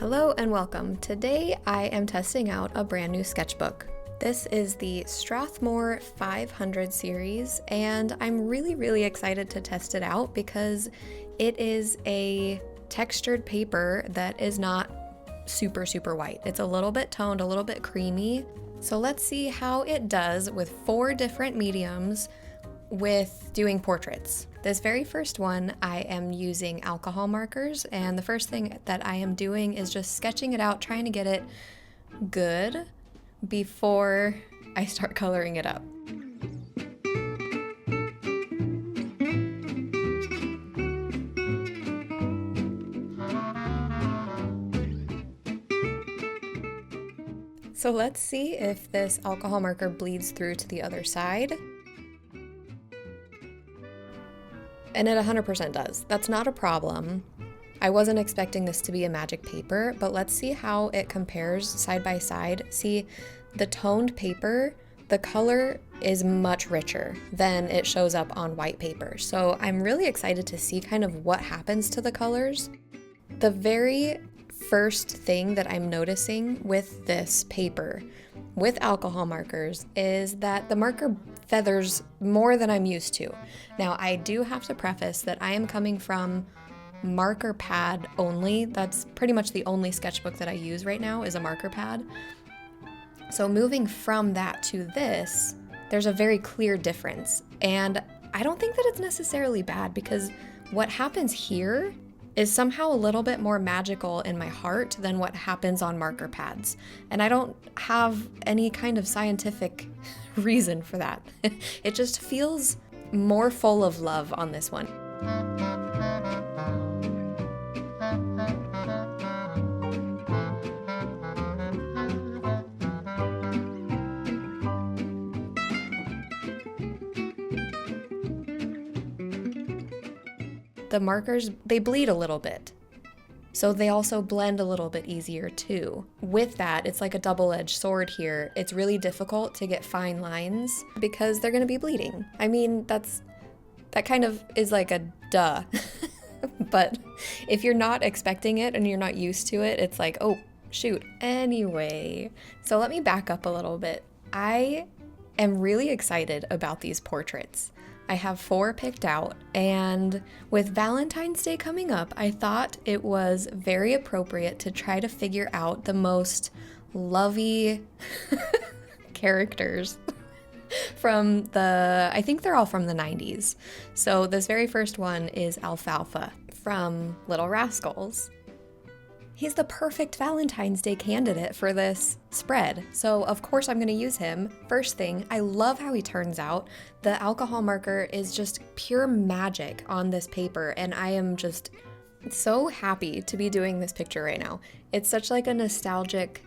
Hello and welcome. Today I am testing out a brand new sketchbook. This is the Strathmore 500 series, and I'm really excited to test it out because it is a textured paper that is not super white. It's a little bit toned, a little bit creamy. So let's see how it does with 4 different mediums with doing portraits. This very first one, I am using alcohol markers, and the first thing that I am doing is just sketching it out, trying to get it good before I start coloring it up. So let's see if this alcohol marker bleeds through to the other side. And it 100% does. That's not a problem. I wasn't expecting this to be a magic paper, but let's see how it compares side by side. See, the toned paper, the color is much richer than it shows up on white paper. So I'm really excited to see kind of what happens to the colors. The very first thing that I'm noticing with this paper, with alcohol markers, is that the marker feathers more than I'm used to. Now, I do have to preface that I am coming from marker pad only. That's pretty much the only sketchbook that I use right now is a marker pad. So moving from that to this, there's a very clear difference. And I don't think that it's necessarily bad because what happens here is somehow a little bit more magical in my heart than what happens on marker pads. And I don't have any kind of scientific reason for that. It just feels more full of love on this one. The markers, they bleed a little bit. So they also blend a little bit easier too. With that, it's like a double-edged sword here. It's really difficult to get fine lines because they're gonna be bleeding. I mean, that kind of is like a duh. But if you're not expecting it and you're not used to it, it's like, oh, shoot. Anyway, so let me back up a little bit. I am really excited about these portraits. I have 4 picked out, and with Valentine's Day coming up, I thought it was very appropriate to try to figure out the most lovey characters from I think they're all from the 90s. So this very first one is Alfalfa from Little Rascals. He's the perfect Valentine's Day candidate for this spread, so of course I'm going to use him. First thing, I love how he turns out. The alcohol marker is just pure magic on this paper, and I am just so happy to be doing this picture right now. It's such like a nostalgic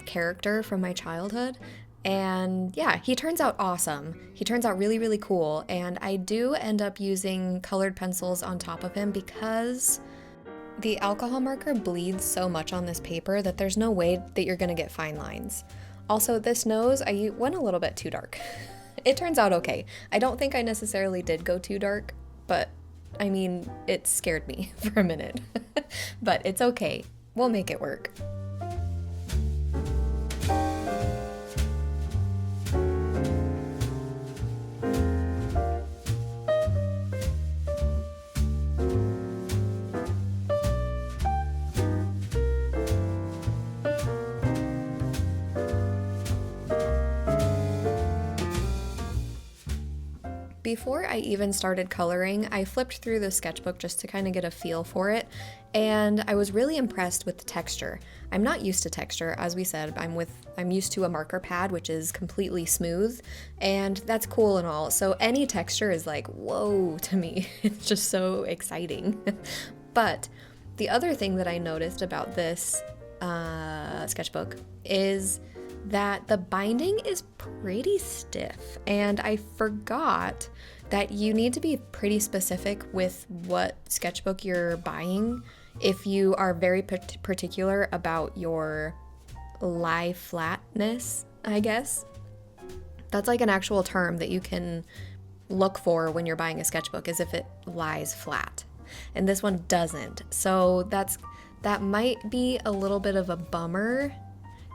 character from my childhood, and yeah, he turns out awesome. He turns out really cool, and I do end up using colored pencils on top of him because the alcohol marker bleeds so much on this paper that there's no way that you're gonna get fine lines. Also, this nose, I went a little bit too dark. It turns out okay. I don't think I necessarily did go too dark, but I mean, it scared me for a minute. But it's okay. We'll make it work. Before I even started coloring, I flipped through the sketchbook just to kind of get a feel for it, and I was really impressed with the texture. I'm not used to texture, as we said. I'm used to a marker pad, which is completely smooth, and that's cool and all. So any texture is like, whoa to me. It's just so exciting. But the other thing that I noticed about this sketchbook is that the binding is pretty stiff, and I forgot that you need to be pretty specific with what sketchbook you're buying if you are very particular about your lie flatness, I guess. That's like an actual term that you can look for when you're buying a sketchbook, is if it lies flat. And this one doesn't. So that's that might be a little bit of a bummer.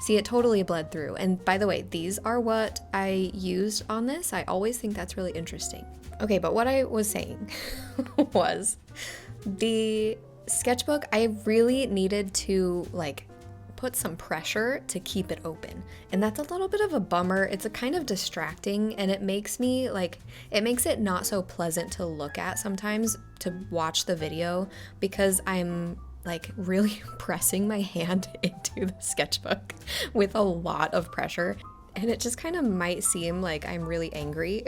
See, it totally bled through. And by the way, these are what I used on this. I always think that's really interesting. Okay, but what I was saying was the sketchbook, I really needed to like put some pressure to keep it open. And that's a little bit of a bummer. It's a kind of distracting, and it makes me like, it makes it not so pleasant to look at sometimes to watch the video, because I'm like really pressing my hand into the sketchbook with a lot of pressure. And it just kind of might seem like I'm really angry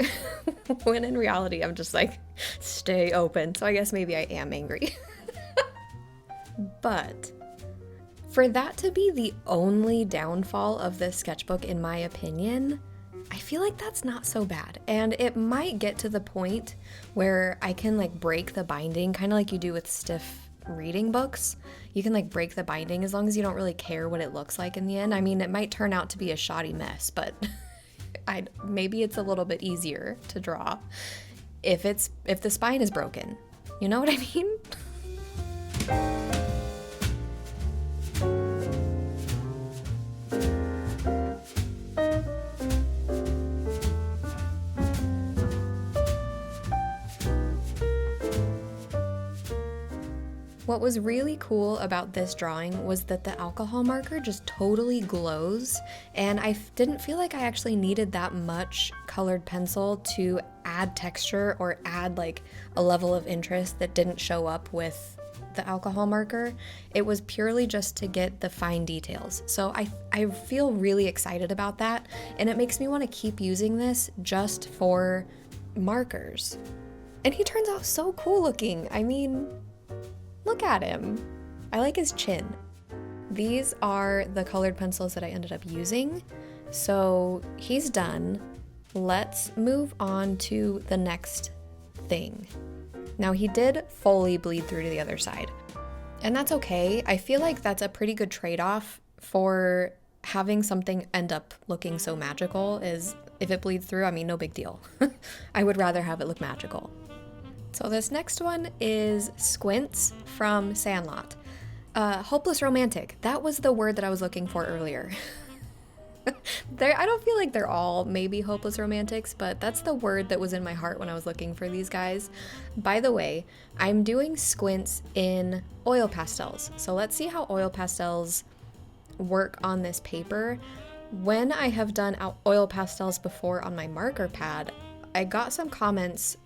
when in reality I'm just like, stay open. So I guess maybe I am angry. But for that to be the only downfall of this sketchbook, in my opinion, I feel like that's not so bad. And it might get to the point where I can like break the binding, kind of like you do with stiff reading books. You can like break the binding as long as you don't really care what it looks like in the end. I mean, it might turn out to be a shoddy mess, but maybe it's a little bit easier to draw if the spine is broken. You know what I mean? What was really cool about this drawing was that the alcohol marker just totally glows, and I didn't feel like I actually needed that much colored pencil to add texture or add like a level of interest that didn't show up with the alcohol marker. It was purely just to get the fine details. So I feel really excited about that, and it makes me want to keep using this just for markers. And he turns out so cool looking. I mean, look at him. I like his chin. These are the colored pencils that I ended up using. So he's done. Let's move on to the next thing. Now he did fully bleed through to the other side, and that's okay. I feel like that's a pretty good trade-off for having something end up looking so magical. Is if it bleeds through, I mean, no big deal. I would rather have it look magical. So this next one is Squints from Sandlot. Hopeless romantic. That was the word that I was looking for earlier. I don't feel like they're all maybe hopeless romantics, but that's the word that was in my heart when I was looking for these guys. By the way, I'm doing Squints in oil pastels. So let's see how oil pastels work on this paper. When I have done oil pastels before on my marker pad, I got some comments.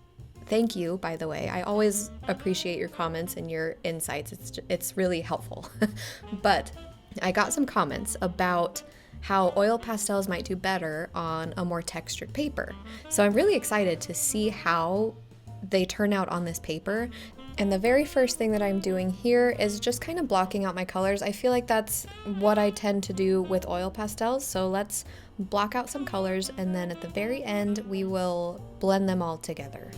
Thank you, by the way. I always appreciate your comments and your insights. It's really helpful. But I got some comments about how oil pastels might do better on a more textured paper. So I'm really excited to see how they turn out on this paper. And the very first thing that I'm doing here is just kind of blocking out my colors. I feel like that's what I tend to do with oil pastels. So let's block out some colors, and then at the very end, we will blend them all together.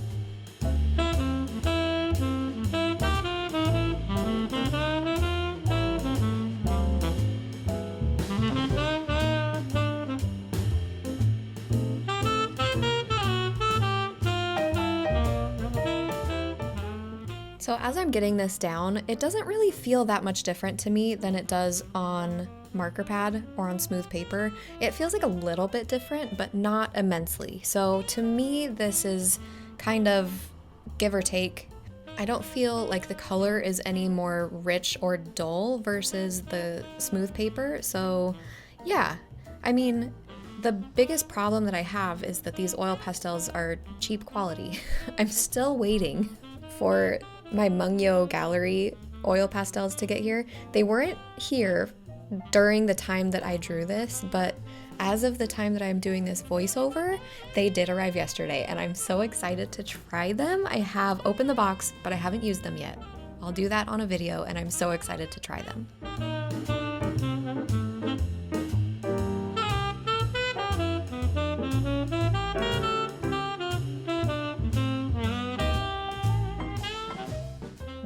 So as I'm getting this down, it doesn't really feel that much different to me than it does on marker pad or on smooth paper. It feels like a little bit different, but not immensely. So to me, this is kind of give or take. I don't feel like the color is any more rich or dull versus the smooth paper. So yeah, I mean, the biggest problem that I have is that these oil pastels are cheap quality. I'm still waiting for my Mungyo Gallery oil pastels to get here. They weren't here during the time that I drew this, but as of the time that I'm doing this voiceover, they did arrive yesterday, and I'm so excited to try them. I have opened the box, but I haven't used them yet. I'll do that on a video, and I'm so excited to try them.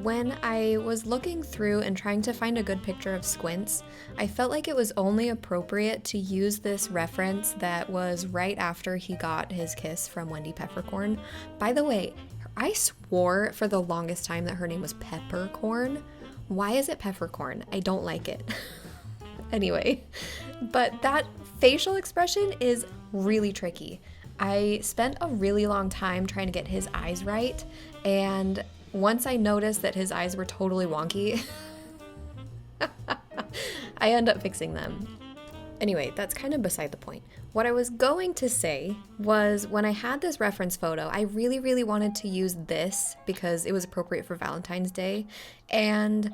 When I was looking through and trying to find a good picture of Squints, I felt like it was only appropriate to use this reference that was right after he got his kiss from Wendy Peppercorn. By the way, I swore for the longest time that her name was Peppercorn. Why is it peppercorn? I don't like it. Anyway, but that facial expression is really tricky. I spent a really long time trying to get his eyes right, and once I noticed that his eyes were totally wonky, I end up fixing them. Anyway, that's kind of beside the point. What I was going to say was when I had this reference photo, I really, really wanted to use this because it was appropriate for Valentine's Day, and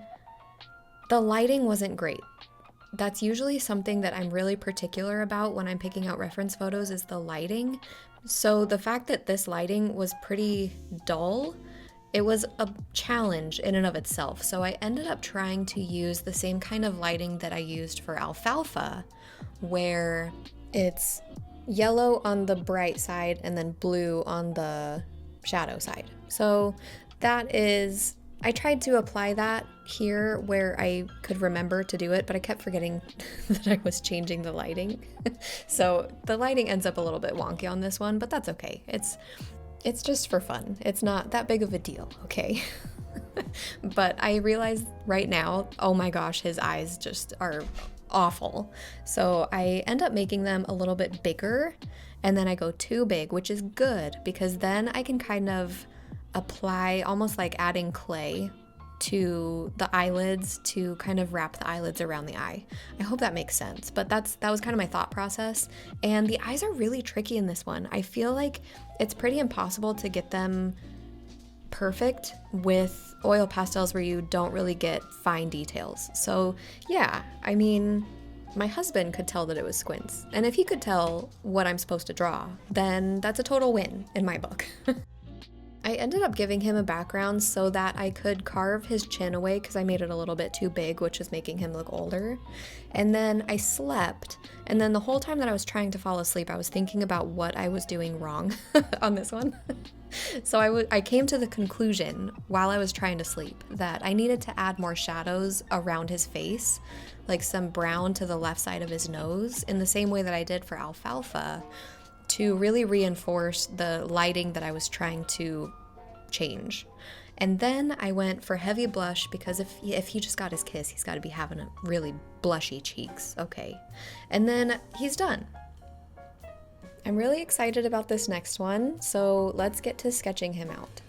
the lighting wasn't great. That's usually something that I'm really particular about when I'm picking out reference photos is the lighting. So the fact that this lighting was pretty dull, it was a challenge in and of itself. So I ended up trying to use the same kind of lighting that I used for Alfalfa, where it's yellow on the bright side and then blue on the shadow side. So that is, I tried to apply that here where I could remember to do it, but I kept forgetting that I was changing the lighting. So the lighting ends up a little bit wonky on this one, but that's okay. It's just for fun. It's not that big of a deal, okay? But I realize right now, oh my gosh, his eyes just are awful. So I end up making them a little bit bigger, and then I go too big, which is good because then I can kind of apply almost like adding clay to the eyelids to kind of wrap the eyelids around the eye. I hope that makes sense, but that was kind of my thought process. And the eyes are really tricky in this one. I feel like it's pretty impossible to get them perfect with oil pastels where you don't really get fine details. So yeah, I mean, my husband could tell that it was Squints, and if he could tell what I'm supposed to draw, then that's a total win in my book. I ended up giving him a background so that I could carve his chin away because I made it a little bit too big, which was making him look older. And then I slept, and then the whole time that I was trying to fall asleep, I was thinking about what I was doing wrong on this one. So I came to the conclusion while I was trying to sleep that I needed to add more shadows around his face, like some brown to the left side of his nose, in the same way that I did for Alfalfa, to really reinforce the lighting that I was trying to change. And then I went for heavy blush because if he just got his kiss, he's got to be having a really blushy cheeks, okay? And then he's done. I'm really excited about this next one, so let's get to sketching him out.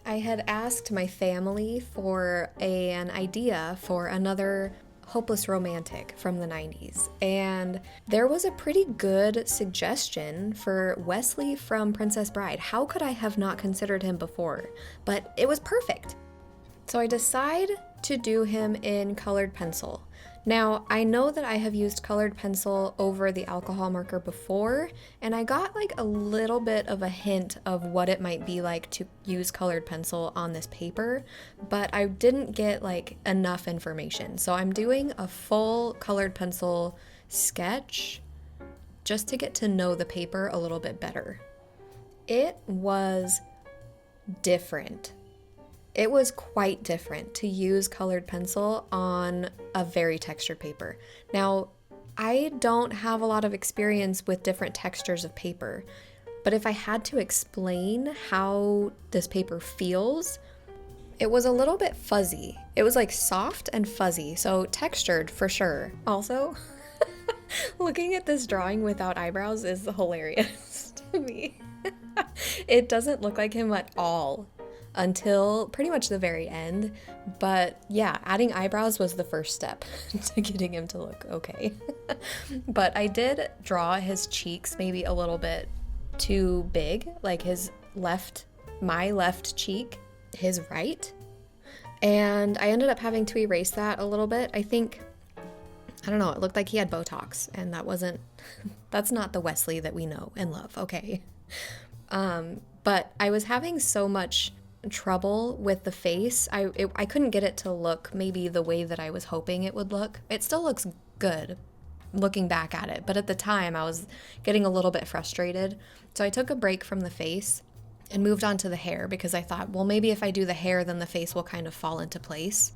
I had asked my family for an idea for another hopeless romantic from the 90s, and there was a pretty good suggestion for Wesley from Princess Bride. How could I have not considered him before? But it was perfect. So I decide to do him in colored pencil. Now, I know that I have used colored pencil over the alcohol marker before, and I got like a little bit of a hint of what it might be like to use colored pencil on this paper, but I didn't get like enough information. So I'm doing a full colored pencil sketch just to get to know the paper a little bit better. It was different. It was quite different to use colored pencil on a very textured paper. Now, I don't have a lot of experience with different textures of paper, but if I had to explain how this paper feels, it was a little bit fuzzy. It was like soft and fuzzy, so textured for sure. Also, looking at this drawing without eyebrows is hilarious to me. It doesn't look like him at all until pretty much the very end, but yeah, adding eyebrows was the first step to getting him to look okay. But I did draw his cheeks maybe a little bit too big, like my left cheek, his right, and I ended up having to erase that a little bit. I don't know, it looked like he had Botox, and that's not the Wesley that we know and love, okay? But I was having so much trouble with the face. I couldn't get it to look maybe the way that I was hoping it would look. It still looks good looking back at it, but at the time I was getting a little bit frustrated. So I took a break from the face and moved on to the hair because I thought, well, maybe if I do the hair, then the face will kind of fall into place.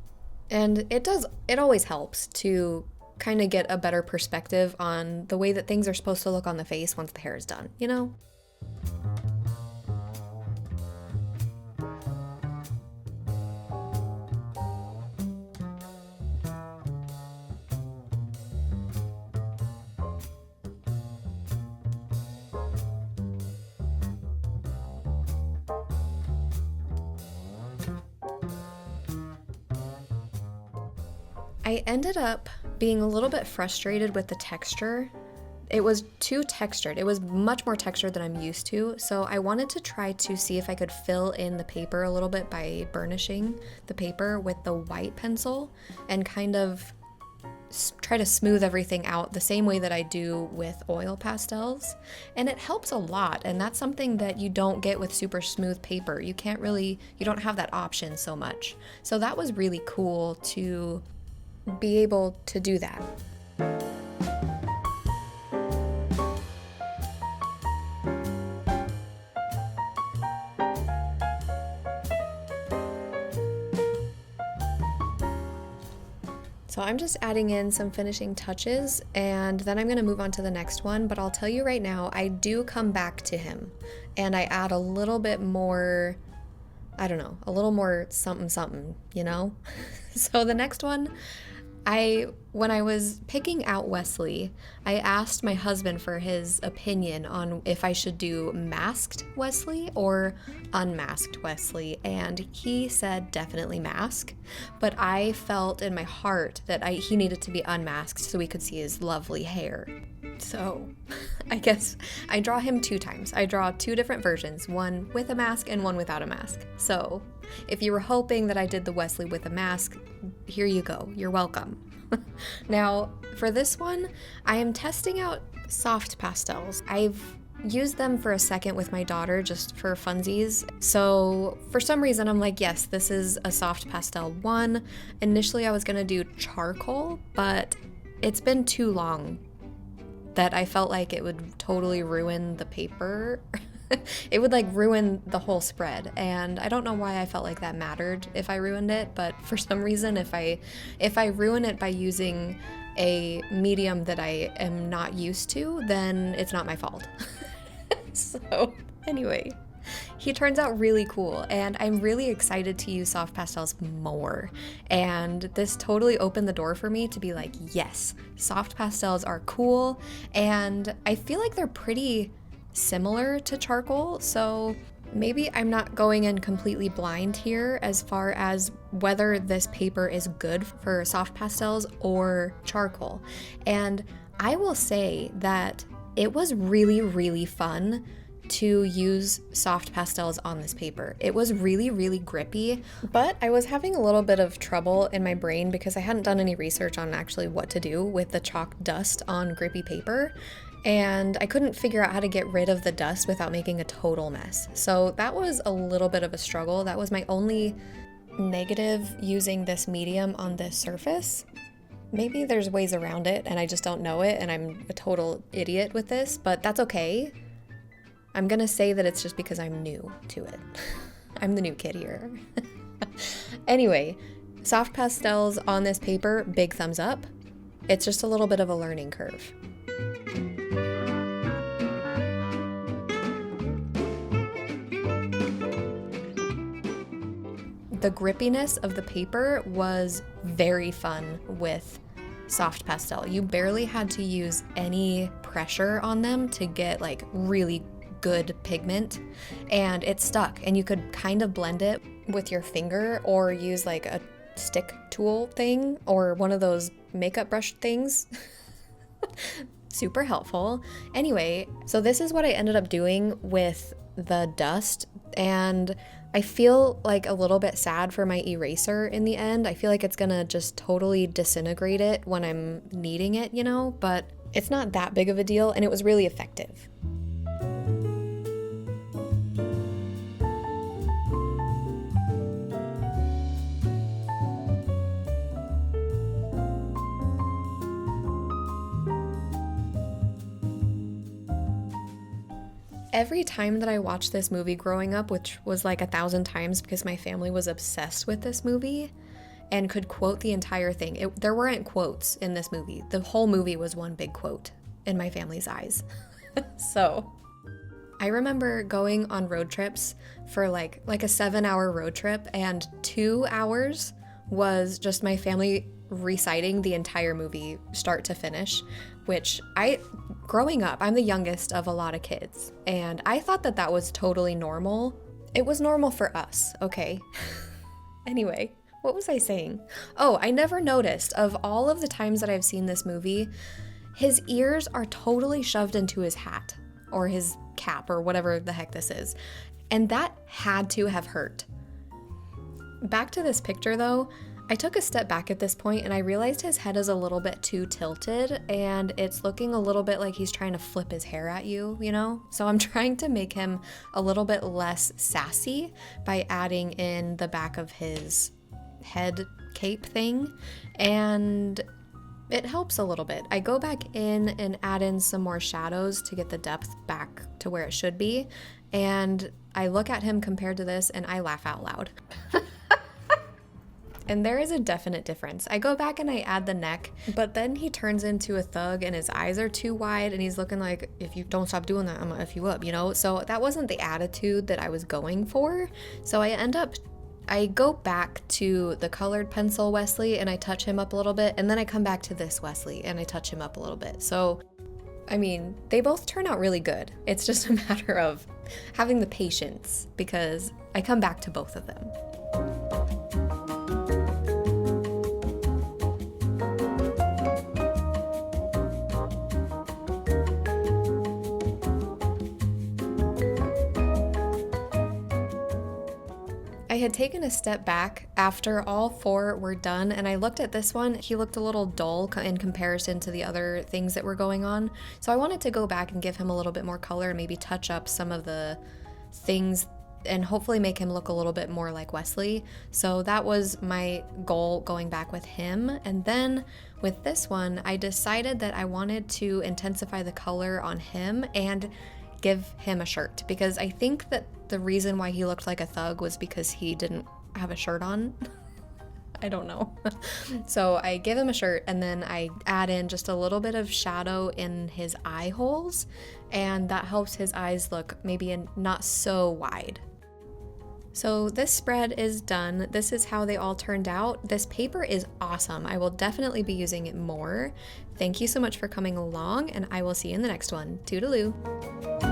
And it does, it always helps to kind of get a better perspective on the way that things are supposed to look on the face once the hair is done, you know? I ended up being a little bit frustrated with the texture. It was too textured. It was much more textured than I'm used to, so I wanted to try to see if I could fill in the paper a little bit by burnishing the paper with the white pencil and kind of try to smooth everything out the same way that I do with oil pastels. And it helps a lot, and that's something that you don't get with super smooth paper. You don't have that option so much. So that was really cool to be able to do that. So I'm just adding in some finishing touches, and then I'm going to move on to the next one, but I'll tell you right now, I do come back to him and I add a little bit more, I don't know, a little more something something, you know? So the next one, when I was picking out Wesley, I asked my husband for his opinion on if I should do masked Wesley or unmasked Wesley, and he said definitely mask, but I felt in my heart that he needed to be unmasked so we could see his lovely hair. So I guess I draw him 2 times. I draw 2 different versions, one with a mask and one without a mask. So if you were hoping that I did the Wesley with a mask, here you go. You're welcome. Now, for this one, I am testing out soft pastels. I've used them for a second with my daughter just for funsies. So for some reason, I'm like, yes, this is a soft pastel one. Initially, I was going to do charcoal, but it's been too long that I felt like it would totally ruin the paper. It would like ruin the whole spread, and I don't know why I felt like that mattered if I ruined it, but for some reason if I ruin it by using a medium that I am not used to, then it's not my fault. So anyway, he turns out really cool, and I'm really excited to use soft pastels more, and this totally opened the door for me to be like, yes, soft pastels are cool, and I feel like they're pretty similar to charcoal, so maybe I'm not going in completely blind here as far as whether this paper is good for soft pastels or charcoal. And I will say that it was really, really fun to use soft pastels on this paper. It was really, really grippy, but I was having a little bit of trouble in my brain because I hadn't done any research on actually what to do with the chalk dust on grippy paper. And I couldn't figure out how to get rid of the dust without making a total mess. So that was a little bit of a struggle. That was my only negative using this medium on this surface. Maybe there's ways around it and I just don't know it and I'm a total idiot with this, but that's okay. I'm gonna say that it's just because I'm new to it. I'm the new kid here. Anyway, soft pastels on this paper, big thumbs up. It's just a little bit of a learning curve. The grippiness of the paper was very fun with soft pastel. You barely had to use any pressure on them to get like really good pigment, and it stuck, and you could kind of blend it with your finger or use like a stick tool thing or one of those makeup brush things. Super helpful. Anyway, so this is what I ended up doing with the dust, and I feel like a little bit sad for my eraser in the end. I feel like it's gonna just totally disintegrate it when I'm kneading it, you know, but it's not that big of a deal, and it was really effective. Every time that I watched this movie growing up, which was like 1,000 times because my family was obsessed with this movie, and could quote the entire thing. There weren't quotes in this movie. The whole movie was one big quote in my family's eyes. So I remember going on road trips for like a 7-hour road trip, and 2 hours was just my family reciting the entire movie start to finish, which growing up, I'm the youngest of a lot of kids, and I thought that was totally normal. It was normal for us, okay? Anyway, what was I saying? Oh, I never noticed, of all of the times that I've seen this movie, his ears are totally shoved into his hat or his cap or whatever the heck this is. And that had to have hurt. Back to this picture though, I took a step back at this point and I realized his head is a little bit too tilted and it's looking a little bit like he's trying to flip his hair at you, you know? So I'm trying to make him a little bit less sassy by adding in the back of his head cape thing, and it helps a little bit. I go back in and add in some more shadows to get the depth back to where it should be, and I look at him compared to this and I laugh out loud. And there is a definite difference. I go back and I add the neck, but then he turns into a thug and his eyes are too wide and he's looking like, if you don't stop doing that, I'm gonna F you up, you know? So that wasn't the attitude that I was going for. So I go back to the colored pencil Wesley and I touch him up a little bit, and then I come back to this Wesley and I touch him up a little bit. So, I mean, they both turn out really good. It's just a matter of having the patience because I come back to both of them. I had taken a step back after all 4 were done, and I looked at this one. He looked a little dull in comparison to the other things that were going on. So I wanted to go back and give him a little bit more color and maybe touch up some of the things and hopefully make him look a little bit more like Wesley. So that was my goal going back with him. And then with this one, I decided that I wanted to intensify the color on him and give him a shirt, because I think that the reason why he looked like a thug was because he didn't have a shirt on. I don't know. So I give him a shirt and then I add in just a little bit of shadow in his eye holes, and that helps his eyes look maybe not so wide. So this spread is done. This is how they all turned out. This paper is awesome. I will definitely be using it more. Thank you so much for coming along, and I will see you in the next one. Toodaloo.